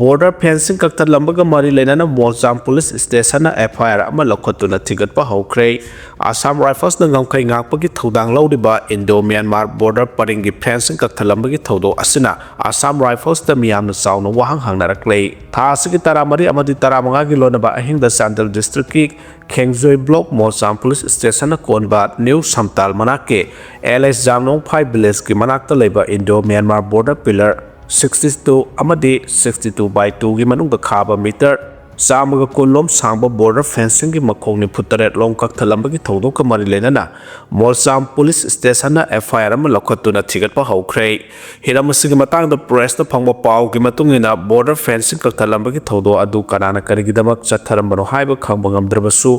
border fencing kaktalambaga mari lenana Molcham police station na FIR ama lokhatuna thigatpa hokre Assam Rifles na ngamkai ngakpagi thodang lawdiba Indo-Myanmar border paringi fencing kaktalambagi thodo asina Assam Rifles da miyamna chawna wahang hangnarakle tha asigi taramari amadi taramanga gi lonaba ahingda Sandal district ki Khengzoi block Molcham police station na konba New Samtal manake LS Jamnong 5 village ki manakta leba Indo-Myanmar border pillar 62 amadi 62 by 2 gi manung da khaba meter Samaga kolom sangba border fencing gi makhongni phutaret long kak thalamba gi thodok ka mari lenana Molcham police station na FIR am lokhatuna thigatpa hokre hiramasigi matang da press na phangba paw gi matungina border fencing kak thalamba gi thodo adu kanana karigi damak chatharambano haiba khangba ngamdrabasu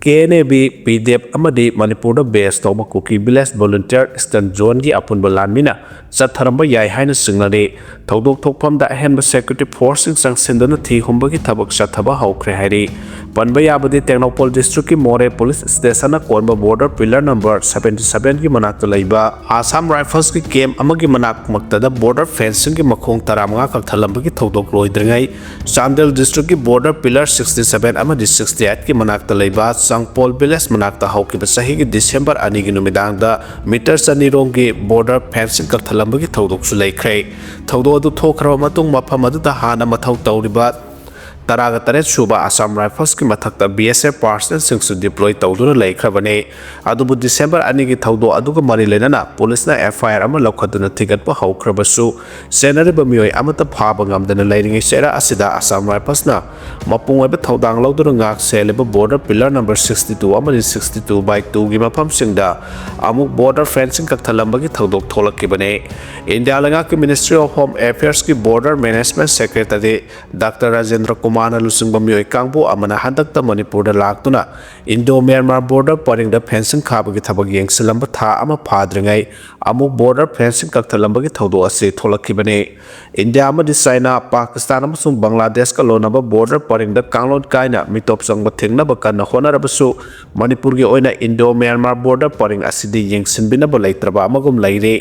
KNB PDF amadi Manipur da base tawba Kuki village volunteer eastern zone gi apunba lanmina chatharamba yai haina singnade thodok thokpham da henba security force sing sendana thi humba gi thabak thaba hokre hari panba yabadi Technopol district ki More police station na konba border pillar number 77 ki manak laiba Assam Rifles ki camp amagi manak makta da border fencing ki makhong taramanga kak thalamba ki thodok loidrengai Sandal district ki border pillar 67 amadi 68 ki manak laiba Sangpol village manak ta hauki ba sahi ki December ani gi numidang da meter sani rong ki border fencing kak thalamba ki thodok su laikre thodo adu thokra matung mafam adu da hana mathau tawriba Taraga Taret Suba Assam Rifles ki mathakta BSF personnel singsu deploy tawduna laikhrabane adubu December anigi thawdo aduga mari lenana police na FIR ama lokhatuna thigatpa haukhrabasu senariba mioi amata phaba ngamdana lairingi sera asida Assam Rifles na mapungoiba thawdang lawduna ngak seleba border pillar number 62 amani 62 by 2 gi mafam singda amuk border fencing kak thalamba gi thawdok tholakibane India langa ki Ministry of Home Affairs ki border management secretary Dr. Rajendra Mana lusungba mioi kangbo amana handakta Manipur da laktuna Indo-Myanmar border paring da fencing khabagi thabag yengsilamba tha ama phadringai amuk border fencing kakthalamba gi thodo ase tholakibane India amadi China Pakistan amasung Bangladesh ka lonaba border paring da kanglon kaina mitop sangba thengnaba kana honarabasu Manipur gi oina Indo-Myanmar border paring asidi yengsinbinaba leitraba amagum leire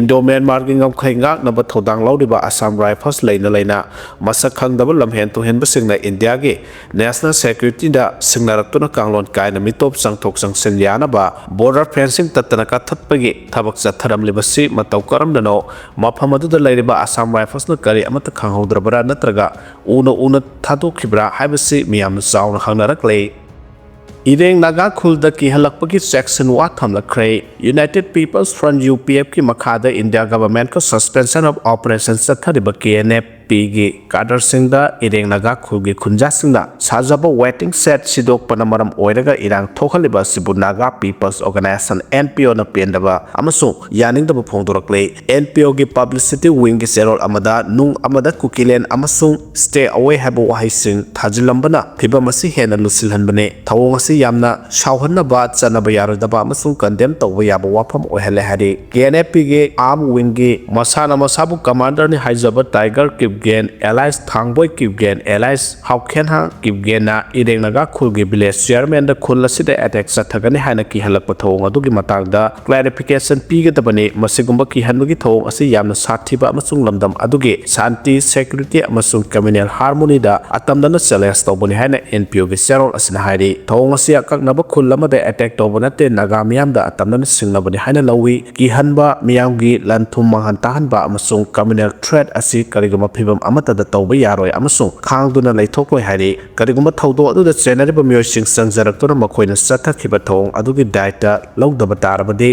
Indo-Myanmar gi ngamkhai ngak naba thodang lawdiba Assam Rifles leina masak khangdaba lamhen to hen singna India gi national security da singnaratuna kanglon kaina mitop sangthok sangsen yana ba border fencing tatana ka thatpagi thabak chatharam libasi mataw karamdano mafamadu da lairiba Assam Rifles na kari amata khanghodrabara natraga una thadokibra haibasi miyam chauna hangnarakle Ireng Naga khulda ki halakpagi section wa thamlakre United People's Front UPF ki makhada India government ko suspension of operations chathariba KNF pigi kadar singda Ireng Naga khulgi khunja singda sajaba waiting set sidok panamaram oiraga irang thokhaliba sibu Naga People's Organization NPO na pendaba amasung yaning da phongdorakle NPO gi publicity wing gi serol amada nung amada kukilen amasung stay away haba wahising thajilambana phibamasi hena lusilhanbane thawong asi yamna shawhanna ba chanaba yarodaba amasung condemn tawba yaba wafam ohele hari KNP gi arm wing gi masana masabu commander ni haijaba Tiger Kipgen Allies Thangboy Kipgen Allies Haukhen ha Kipgen na Ireng Naga khulgi village chairman da khul asida attack chathagani haina ki halakpa thawong adugi matangda clarification pigadabani masigumba ki hanbugi thawong asi yamna sathiba amasung lamdam adugi shanti security amasung communal harmony da atamdana challenge tawbani haina NPO gi serol asina hairi thawong asi akaknaba khul amada attack tawbana te Naga miyam da atamdana singnabani haina lawi ki hanba miyam gi lanthum manghan tahanba amasung communal threat asi karigama phibam amata da tawba yaroi amasung khangduna leithokloi hari kariguma thawdo adu da chenariba miyosing sangjaraktura makhoina chathakhiba thawong adugi daita lawdaba tarabadi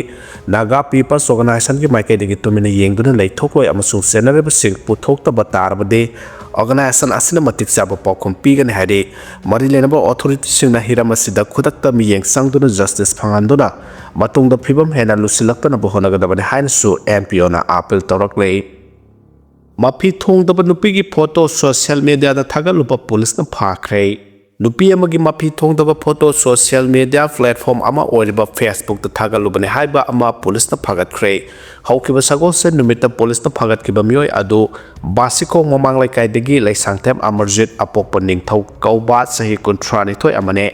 Naga People's Organization gi maikaidagi tumina yengduna leithokloi amasung chenariba sing puthoktaba tarabadi Organization asina matik chaba paukhom pigani hari mari lenaba authority singna hiramasida khudakta miyeng sangduna justice phanganduna matungda phibam hena lusilakpana bohonagadabani hainasu NPO na appeal tawrakle Mapi thongdaba nupigi photo social media da thagalupa police na phakre नुपी अमगी माफी थोंगदबा photo social media platform अमा ओरिबा Facebook ता थागलुबने हाइबा अमा police न फागतख्रे हौकिबा सगोल से नुमित police न फागतकिबा मियोय अदु बासिको ममांग लाइकाइदगी लाइसांगतेम अमरजित अपोकप निंगथौ कौबा सही कुंथ्रानिथोय अमने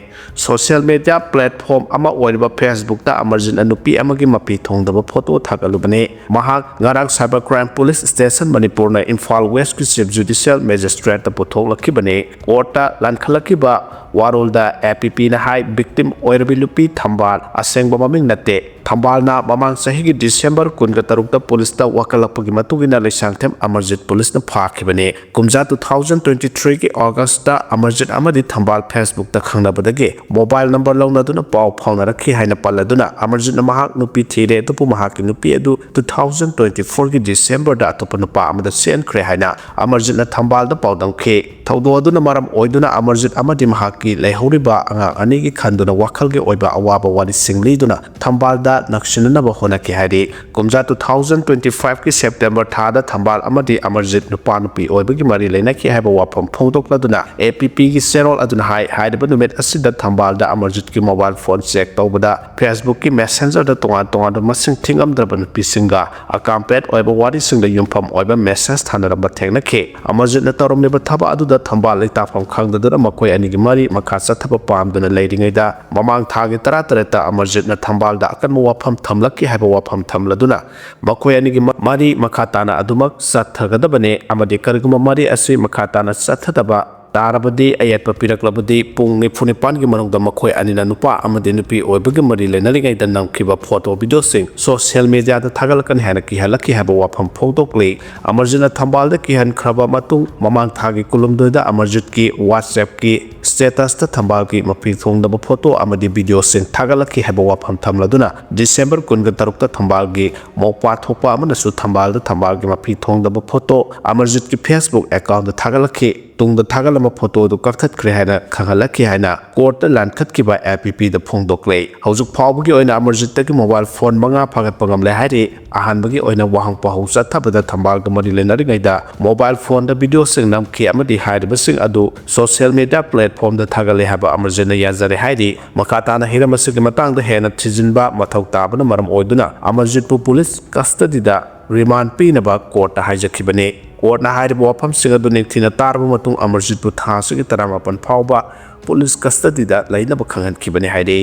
सोशल मीडिया प्लेटफॉर्म अमा ओरिबा फेसबुक ता अमरजित नुपी अमगी माफी थोंगदबा photo थागलुबने महाक ngarang cyber crime police station Manipur na Imphal West ki chief judicial magistrate ta puthok lakibane court ta lankhalakkiba warol da APP na hai victim oirabi lupi thambal asengba maming nate thambal na mamang sahi gi December 13 ta police ta wakalakpagi matugina laisangthem Amarjit police na phakibane kumja 2023 ki August ta Amarjit amadi thambal Facebook ta khangnabadagi mobile number lawna duna paw phawna rakhi haina paladuna Amarjit na mahak nupi thire to pu mahak nupi edu 2024 ki December da atopa nupa amada sen khre haina Amarjit na thambal da pawdam khe thawdo aduna maram oiduna Amarjit amadi mahak ki leihoriba anga ani gi khanduna wakhal ge oiba awaba wani singli duna thambal da nakshinana ba hona ki hari kumja 2025 ki September tha da thambal amadi Amarjit nupa nupi oiba gi mari leina ki haiba wafam phongdokla duna APP gi serol aduna hai haidaba numet asida thambal da Amarjit ki mobile phone check tawbada Facebook ki messenger da tonga da masing thingam draban pisinga akampet oiba wari singda yumpham oiba message thanaramba thengna khe Amarjit na taromne ba thaba adu da thambal lai tafam khangdadura makoi ani gi mari makha sathaba pamduna leiringaida mamang thagi tara Amarjit na thambal da akan wafam thamlaki haiba wafam thamladuna makoi ani gi mari makha tana adumak sathagadabane amadi karguma mari asui makha tana sathadaba Tarabadi ayat papiraklabadi pung nipunipan gi manong da makhoi anina nupa amadi nupi oibagi mari lenaringai da namkiba photo video sing social media da thagalkan hana ki halaki haba wafam photokli Amarjit na thambal da ki han khraba matung mamang thagi kulumdoi da Amarjit ki WhatsApp ki status ta thambal ki mapi thongdaba photo amadi video sing thagalaki haba wafam thamladuna December 13 ta thambal gi mokpa thokpa amana su thambal da thambal gi mapi thongdaba photo Amarjit ki Facebook account da thagalaki tungda thagalama photo du kakhat khre haina khangalaki haina court ta lankhat ki ba APP da phongdoklei haujuk phawbagi oina Amarjit ta ki mobile phone manga phagat pangam le hairi ahan bagi oina wahang pahu sathabada thambal ga mari lenari ngaida mobile phone da video sing nam ki amadi hairiba sing adu social media platform da thagale haba Amarjit na yazare hairi makata na hirama sing matang da hena thijinba mathau tabana maram oiduna Amarjit pu police custody da remand pinaba court ta haijakhibane court na hairiba wafam singa du ningthina tarba matung Amarjit pu thasigi taramapan phawba police custody da lainaba khangan khibane hairi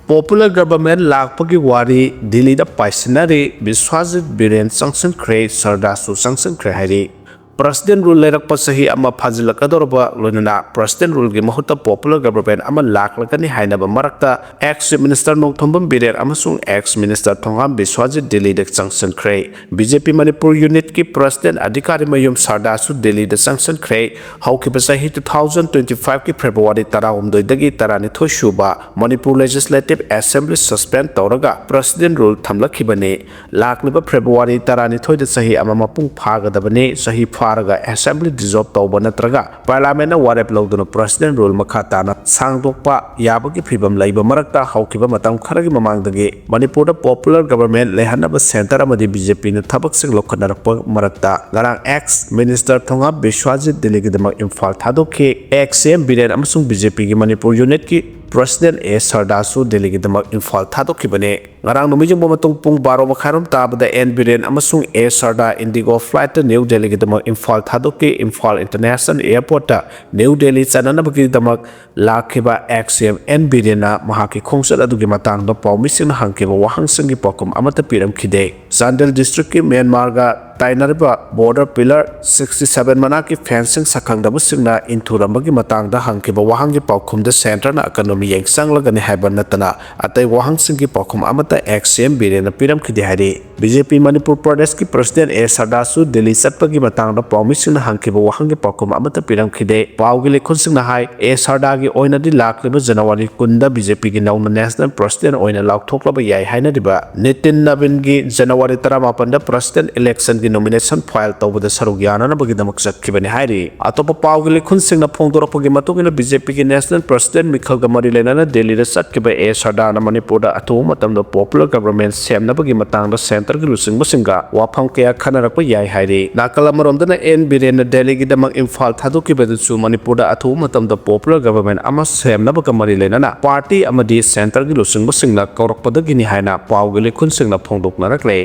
Popular government lakpagi wari Delhi da paisinari Biswajit Biren sanction khre sardasu sanction khre hairi President rule lerakpa sahi ama phajilakadorba loinana President rule gi mahuta popular government ama laklakani hainaba marakta ex minister Nokthambam Biren amasung ex minister Thongam Biswajit Delhi da sanction khre BJP Manipur unit ki President adhikari mayum sardasu Delhi da sanction khre haukiba sahi 2025 ki February 19 dagi 12 shuba Manipur Legislative Assembly suspend tawraga President rule thamlakhibane lakliba February 12 da sahi ama mapung phagadabane sahi Faraga Assembly dissolve tawba natraga Parliament na warep lawduna President rule makhatana sangdokpa yabagi phibam laiba marakta haukiba matam kharagi mamangdagi Manipur da popular government lehanaba center amadi BJP na thabak sing lokhanarpa marakta garang ex minister Thonga Biswajit Delhi gi damak Imphal thadokhe ex CM Biren amasung BJP gi Manipur unit ki President A Sardasu Delhi gi damak Imphal thadokibane ngarang numijung matung pung 12 makharom tabada N Biren amasung A Sarda Indigo flight to New Delhi gi damak Imphal thadokhe Imphal International Airport ta New Delhi chananaba gi damak lakhiba XM N Biren na mahaki khongsat adugi matang do pawmising na hangkiba wahang sangi pokum amata piram khide Sandel district ki Myanmar ga Tainariba border pillar 67 manaki fencing sakhangdaba singna inthurambagi matang da hangkiba wahang gi paukhum da center na economy yengsang lagani haiban natana atai wahang singi paukhum amata XM Biren piram khide hari BJP Manipur Pradesh ki President A Sardasu Delhi satpagi matang da promise na hangkiba wahang gi paukhum amata piram khide pawgi lekhon singna hai A Sarda gi oina di lakliba January 10 da BJP gi nauna national president oina lakthoklaba yai haina diba Nitin Nabin gi January 18 da president election ꯁꯦꯟꯇꯔꯒꯤ nomination file ꯇꯧꯕꯗ ꯁꯔꯨꯛ ꯌꯥꯅꯅꯕꯒꯤꯗꯃꯛ ꯆꯠꯈꯤꯕꯅꯤ ꯍꯥꯏꯔꯤ ꯑꯇꯣꯞꯄ ꯄꯥꯎꯒꯤ ꯂꯤꯈꯨꯟꯁꯤꯡꯅ ꯐꯣꯡꯗꯣꯔꯛꯄꯒꯤ ꯃꯇꯨꯡꯏꯟꯅ ꯕꯤꯖꯦꯄꯤꯒꯤ national president ꯃꯤꯈꯜꯒ ꯃꯔꯤ ꯂꯩꯅꯅ ꯗꯦꯜꯂꯤꯗ ꯆꯠꯈꯤꯕ ꯁꯔꯗꯥꯔꯅ ꯃꯅꯤꯄꯨꯔꯗ ꯑꯊꯨꯕ ꯃꯇꯝꯗ ꯄꯣꯄꯨꯂꯔ ꯒꯚꯔꯟꯃꯦꯟꯠ ꯁꯦꯝꯅꯕꯒꯤ ꯃꯇꯥꯡꯗ ꯁꯦꯟꯇꯔꯒꯤ ꯂꯨꯆꯤꯡꯕꯁꯤꯡꯒ ꯋꯥꯐꯝ ꯀꯌꯥ ꯈꯟꯅꯔꯛꯄ ꯌꯥꯏ ꯍꯥꯏꯔꯤ ꯅꯥꯀꯜ ꯑꯃꯔꯣꯝꯗꯅ ꯕꯤꯔꯦꯟꯅ ꯗꯦꯜꯂꯤꯒꯤꯗꯃꯛ ꯏꯝꯐꯥꯜ ꯊꯥꯗꯣꯛꯈꯤꯕꯗꯨꯁꯨ ꯃꯅꯤꯄꯨꯔꯗ ꯑꯊꯨꯕ ꯃꯇꯝꯗ ꯄꯣꯄꯨꯂꯔ ꯒꯚꯔꯟꯃꯦꯟꯠ ꯑꯃ ꯁꯦꯝꯅꯕꯒ ꯃꯔꯤ ꯂꯩꯅꯅ ꯄꯥꯔꯇꯤ ꯑꯃꯗꯤ ꯁꯦꯟꯇꯔꯒꯤ ꯂꯨꯆꯤꯡꯕꯁꯤꯡꯅ ꯀꯧꯔꯛꯄꯗꯒꯤꯅꯤ ꯍꯥꯏꯅ ꯄꯥꯎꯒꯤ ꯂꯤꯈꯨꯟꯁꯤꯡꯅ ꯐꯣꯡꯗꯣꯛꯅꯔꯛꯂꯦ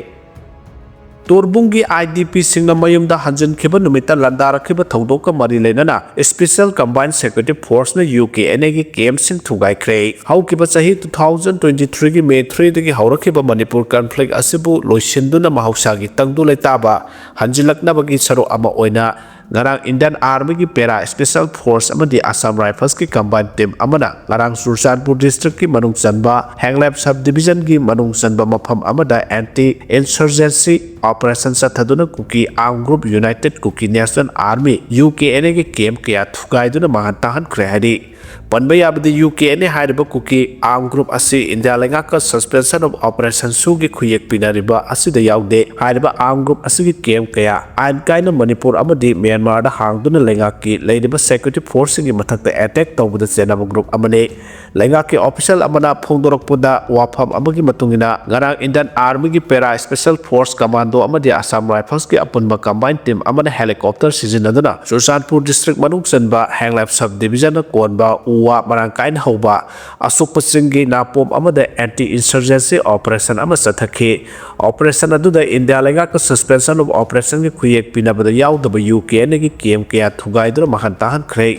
ꯇꯣꯔꯕꯨꯡꯒꯤ IDPꯁꯤꯡꯅ ꯃꯌꯨꯝꯗ ꯍꯟꯖꯤꯟꯈꯤꯕ ꯅꯨꯃꯤꯠꯇ ꯂꯥꯟꯗꯥꯔꯛꯈꯤꯕ ꯊꯧꯗꯣꯛꯀ ꯃꯔꯤ ꯂꯩꯅꯅ ꯁ꯭ꯄꯦꯁꯤꯑꯦꯜ ꯀꯝꯕꯥꯏꯟ ꯁꯦꯀ꯭ꯌꯨꯔꯤꯇꯤ ꯐꯣꯔꯁꯅ UKNAꯒꯤ ꯀꯦꯝꯞꯁꯤꯡ ꯊꯨꯒꯥꯏꯈ꯭ꯔꯦ ꯍꯧꯈꯤꯕ ꯆꯍꯤ 2023ꯒꯤ ꯃꯦ 3ꯗꯒꯤ ꯍꯧꯔꯛꯈꯤꯕ ꯃꯅꯤꯄꯨꯔ ꯀꯟꯐ꯭ꯂꯤꯛ ꯑꯁꯤꯕꯨ ꯂꯣꯏꯁꯤꯟꯗꯨꯅ ꯃꯍꯧꯁꯥꯒꯤ ꯇꯪꯗꯨ ꯂꯩꯇꯥꯕ ꯍꯟꯖꯤꯜꯂꯛꯅꯕꯒꯤ ꯁꯔꯨꯛ ꯑꯃ ꯑꯣꯏꯅ ngarang Indian Army ki Para Special Force amadi Assam Rifles ki combined team amana ngarang Surjanpur district ki manung chanba Hanglap subdivision ki manung chanba mafam amada anti-insurgency operation sathaduna Kuki Armed Group United Kuki National Army UKNA ki camp kaya thukaiduna mahantahan krehadi Panba yabadi UKNA hairiba Kuki Armed Group asi India lengaka suspension of operation sugi khuyek pinariba asida yaude hairiba Armed Group asigi camp kaya ain kaina Manipur amadi Myanmar da hangduna lengaki leiriba security force gi mathakta attack tawbada chenaba group amane lengaki official amana phongdorokpoda wafam amagi matungina ngarang Indian Army gi Para Special Force Commando amadi Assam Rifles gi apunba combined team amana helicopter sizinaduna Surjanpur district manung chanba Hanglap subdivision na konba uwa marangkain hauba asukpa singi napom amada anti-insurgency operation ama sathaki operation aduda India lengaka suspension of operation gi khuyek pinabada yaudaba UKNA gi kem kaya thugaidura mahantahan khrei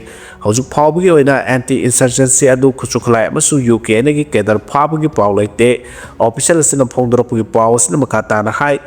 haujuk phawbagi oina anti-insurgency adu khusukhlai amasu UKNA gi kedar phawbagi pawlaite official asina phongdorapagi paw asina makhatana hai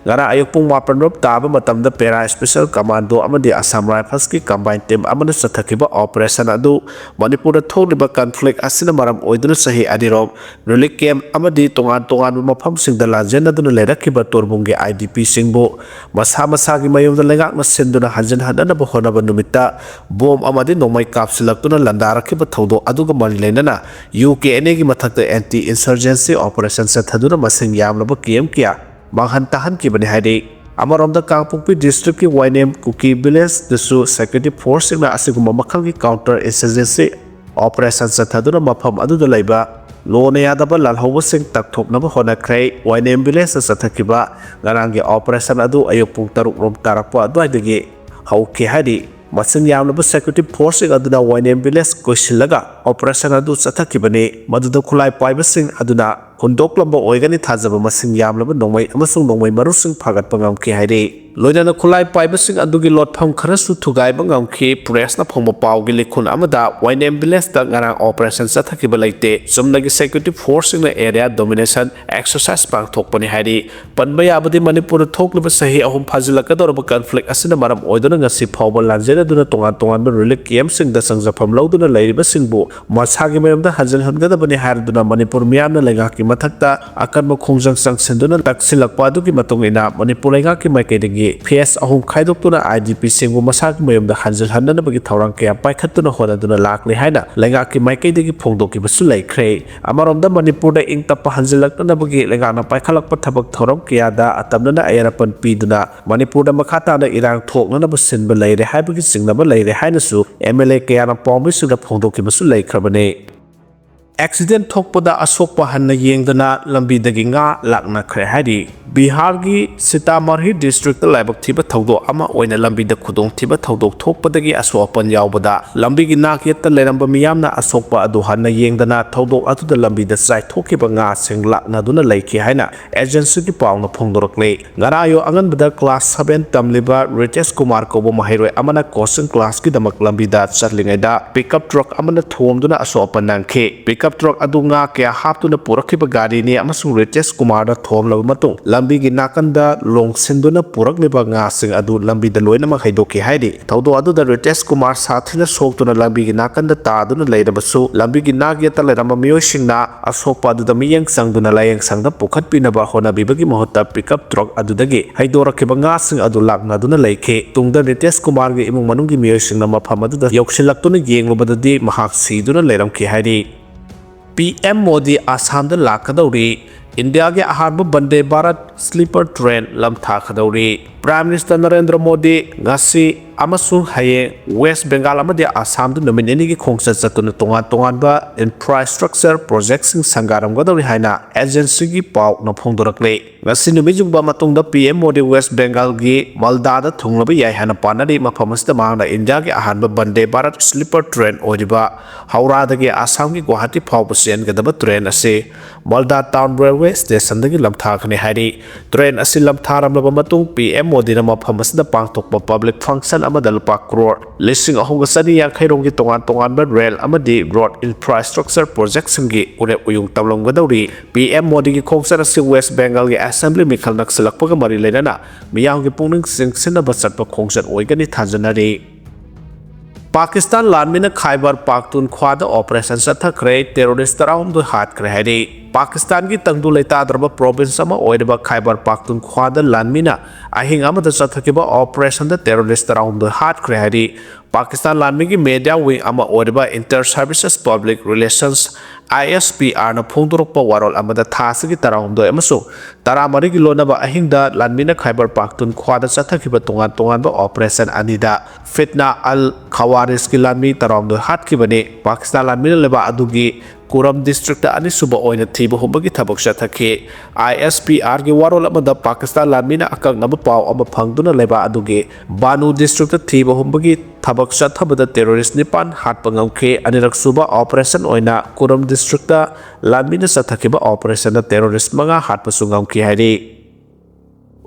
ngara ayokpung mapanrop taba matamda Para Special Commando amadi Assam Rifles ki combined team amana sathakiba operation adu Manipur tholiba conflict asina maram oiduna sahi adirom relief camp amadi tongan mafam singda lanjena duna lerakiba torbungi IDP singbo masa gi mayumda lengakna senduna hanjan hadana bahonaba numita bom amadi nomai kapsilaktuna landarakiba thawdo aduga mari lenana UKNA gi mathakta anti insurgency operation sathaduna masing yamlaba kiem kia manghantahan ki bani haide amaromda Kangpokpi district ki Wainem Kuki village desu security force na asiguma makhal ki counter insurgency operation sathaduna mafam aduda laiba lone yadaba lalhoba sing takthoknaba honakhrei Wainem village sathakiba ngarangi operation adu ayopung taruk rom tarakpa adwaidagi hauke hadi masing yamlaba security force aduna Wainem village koisilaga operation adu sathakibani maduda khulai paibasing aduna hundoklamba oigani thajaba masing yamlaba nongmai amasung nongmai marusing phagat pangam ki haire loinana khulai paibasing adugi lotpham kharasu thugai bangam ki press na phongba pawgi likhun amada Wainem village ta ngarang operation sathakiba laite sumnagi security force na area domination exercise pang thokpani haire panba yabadi Manipur thokliba sahi ahum phajilakadorba conflict asina maram oiduna ngasi phawba lanjena duna tongan relief camp sing da sangjafam lawduna lairiba singbu masagi mayamda hanjan hangadabani haraduna Manipur miyamna lengaki mathakta akanba khongjang sangsenduna taksilakpa adugi matungina Manipur lengaki maikaidagi PS ahum khaidoktuna IDP singbu masagi mayamda hanjan handanabagi thawrang kaya paikhatuna honaduna lakli haina lengaki maikaidagi phongdoki basu laikhre amaromda Manipur da ingtapa hanjilaknabagi lengana paikhalakpa thabak thawrang kaya da atamnana ayarapan piduna Manipur da makhata da irang thoknana basinba laire haibagi singnaba laire haina su MLA kaya na pombi suga phongdoki basu laikhrabane accident thokpada asokpa hanna yengdana lambi dagi nga lakna khre hari Bihar gi Sitamarhi district laibak thiba thawdo ama oina lambi da khudong thiba thawdok thokpadagi asopan yawbada lambi gi nakyetta leramba miyamna asokpa adu hanna yengdana thawdok atuda lambi da sai thokiba nga sing lakna duna laiki haina agency gi pawna phongdorakle ngarayo anganbada class 7 tamliba Ritesh Kumar kobo mahairoi amana coaching class gi damak lambi da chatlingai da pickup truck amana thomduna asopan nangkhe pickup truck adu nga kya haptuna purakhiba gari ni amasung Ritesh Kumar da thomlaba matung lambi gi nakanda longsenduna purakliba nga sing adu lambi da loina ma khaidoki haidi thawdo adu da Ritesh Kumar sathina soktuna lambi gi nakanda taaduna leirabasu lambi gi nagya ta leramba miyoi singna asokpa adu da miyang sangduna layang sangda pukhat pinaba hona bibagi mohota pickup truck adu dagi haidorakiba nga sing adu lakna duna leikhe tungda Ritesh Kumar gi imung manung gi miyoi singna mafam adu da yokshilakuna yenglubadadi mahak siduna leiramki haidi PM Modi Assam da lakadauri India ke aharba Vande Bharat sleeper train lam thakadauri Prime Minister Narendra Modi ngasi amasung hayeng West Bengal amadi Assam du numin ini ki khongsa chatuna tongan ba infrastructure projects sing sangaram godori haina agency gi pau na phongdorakle ngasi numi jungba matungda PM Modi West Bengal gi Malda da thunglaba yai hana panari maphamasta mangda India gi ahanba Vande Bharat sleeper train odiba Howrah da gi Assam gi Guwahati phau sen gadaba train ase Malda Town Railway Station da gi lamthakhne hari train ase lamtharamlaba matung PM Modi na maphamasta pangthokpa public function amada lupa crore listing ahong sani yang khairong gi tongan ba rail amadi road infrastructure project singi ure uyung tamlong gadawri PM Modi gi khongsa si West Bengal gi assembly mikhal naksalak paga mari lenana miyang gi pungning singsinna basat pa khongsan oigani thajanari Pakistan landmina Khyber Pakhtunkhwa da operation sathakre terrorist round do hat kre hari Pakistan ki tangdu leita darba province ama oidaba Khyber Pakhtunkhwa da landmina ahing amada sathakiba operation da terrorist round do hat kre hari Pakistan landmi ki media wing ama oidaba Inter Services Public Relations ISPR na phongdorokpa warol amada thasagi tarawndo emaso taramari ki lonaba ahingda landmina Khyber Pakhtunkhwa da sathakiba tongan ba operation anida fitna al khawaris ki landmi tarawndo hat ki bane Pakistan landmina leba adugi Kuram district ani suba oina thiba hubagi thabak sathaki ISPR gi warol amada Pakistan landmina akak naba paw ama phangduna leba adugi Banu district thiba hubagi thabak sathabada terrorist nipan hat pangamke anirak suba operation oina Kuram district landmina sathakiba operation terrorist manga hat pasungam ki hari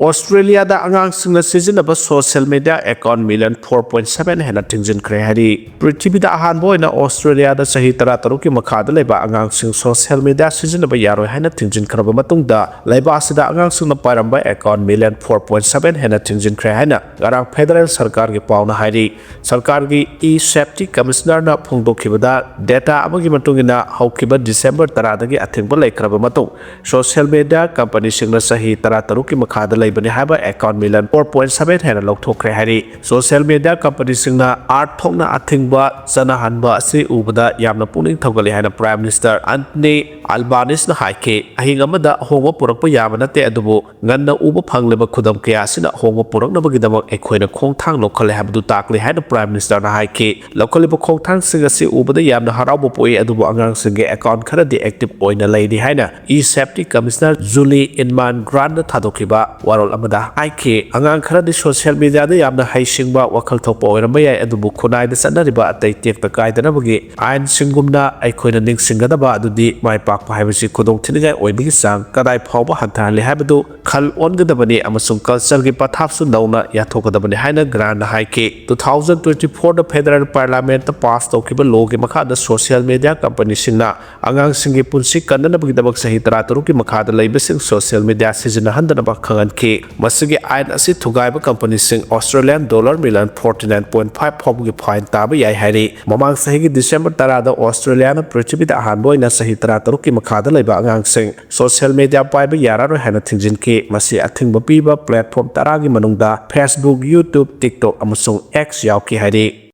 Australia da angang singna sizinaba social media account million 4.7 hena tingjin kre hari Prithvi da ahan boina Australia da sahi tara taruki makhada leba angang sing social media sizinaba yaroi hena tingjin kraba matungda leba asida angang singna paramba account million 4.7 hena tingjin kre hena garang federal sarkar gi pauna hari sarkar gi e-safety commissioner na phongdokhibada data amagi matungina haukiba December tara dagi athingba laikraba matung social media company singna sahi tara taruki makhada bani haba account million 4.7 hena lokthokre hari social media company singna art thokna athingba chana hanba ase ubada yamna puning thogali hena prime minister Anthony Albanese na haike ahinga mada hongwa purakpa yamana te adubu nganna uba phangleba khudam kya sina hongwa purakna bagidamak ekhoina khongthang lokhale habdu takle hena prime minister na haike lokhaliba khongthang singa se ubada yamna harawbo poi adubu angang singe account khara de active oina leidi hena e-safety commissioner Julie Inman Grant na thadokhiba warol amada aike angang khara di social media da yamna haisingba wakhal thokpa oiramba yai adubu khunai da sanariba atai tekta kaidana bagi ain singumna aikhoina ningsingadaba adudi mai pakpa haibasi khudong thinigai oibigi sang kadai phawba hanthale haibadu khal ongadabani amasung culture gi pathapsu nauna yathokadabani haina grant haike 2024 da federal parliament ta pass tawkiba law gi makha da social media company singna angang singi punsi kanna bagi dabak sahi tara taruki makha da leibasing social media sijina handana ba khangan ke masigi ain asi thugaiba company sing Australian dollar million 49.5 phomgi fine taba yai hari mamang sahi gi December tara da Australia na Prithvi da ahan boina sahi tara taruki makhada leiba angang sing social media paiba yararo hena thingjin ke masi athingba piba platform tara gi manungda Facebook YouTube TikTok amasung X yauki hari